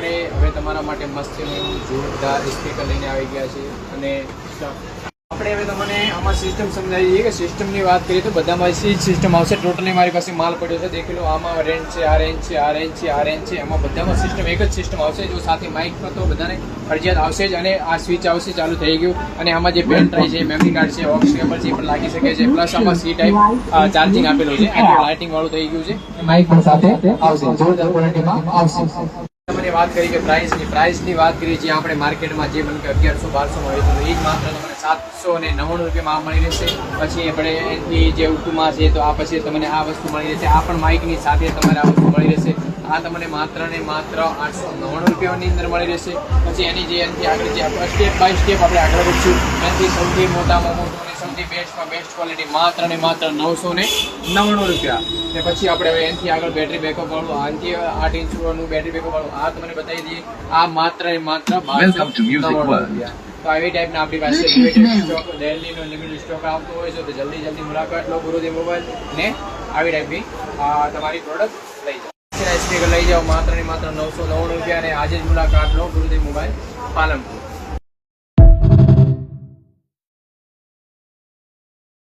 આપણે હવે તમારા માટે મસ્તીનું એવું જોરદાર સ્પીકર લઈને આવી ગયા છે અને આપણે હવે તમને આમાં સિસ્ટમ સમજાવી દઈએ કે સિસ્ટમની વાત કરીએ તો બધામાં સી સિસ્ટમ આવશે. ટોટલી મારી પાસે માલ પડ્યો છે, દેખી લો. આમાં રેન્જ છે, આ રેન્જ છે, આ રેન્જ છે, આ રેન્જ છે. એમાં બધામાં સિસ્ટમ એક જ સિસ્ટમ આવશે. જો સાથે માઇકમાં તો બધાને ફરજિયાત આવશે જ, અને આ સ્વિચ આવશે, ચાલુ થઈ ગયું. અને આમાં જે પેન ડ્રાઈવ છે, મેમરી કાર્ડ છે, ઓક્સ કેબલ છે, એ પણ લાગી શકે છે. પ્લસ આમાં સી ટાઈપ ચાર્જિંગ આપેલું છે, લાઇટિંગ વાળું થઈ ગયું છે. માઇક પણ સાથે આવશે, જોરદાર ક્વોલિટીમાં આવશે. તમને વાત કરી કે પ્રાઇસની વાત કરીએ, જે આપણે માર્કેટમાં જે મને 1100-1200 મળી હતું, એ જ માત્ર તમને 799 રૂપિયામાં મળી રહેશે. પછી આપણે એની જે ઉટુમાં છે તો આ પછી તમને આ વસ્તુ મળી રહેશે. આ પણ માઇકની સાથે તમારે આ વસ્તુ મળી રહેશે. આ તમને માત્ર ને માત્ર 899 રૂપિયાની અંદર મળી રહેશે. પછી એની જે એનાથી આગળ જે આપણે સ્ટેપ બાય સ્ટેપ આપણે આગળ વધશું, એનાથી સૌથી મોટામાં મોટું અને સૌથી બેસ્ટમાં બેસ્ટ ક્વોલિટી માત્ર ને માત્ર 999 રૂપિયા. ને પછી આપણે હવે એનાથી આગળ બેટરી બેકઅપ વાળું, આનાથી 8 ઇંચનું બેટરી બેકઅપ વાળું આ તમને બતાવી દઈએ. આ માત્ર ને માત્ર 1299 રૂપિયા. તો આવી ટાઈપના આપણી પાસે સ્ટોક, દિલ્હીનો લિમિટેડ સ્ટોક આવતો હોય છે. તો જલ્દી મુલાકાત લો ગુરુદેવ મોબાઈલ ને આવી ટાઈપની તમારી પ્રોડક્ટ લઈ જાઓ. સ્પીકર લઈ જાઓ માત્ર ને માત્ર 999 રૂપિયા. અને આજે જ મુલાકાત લો ગુરુદેવ મોબાઈલ પાલનપુર.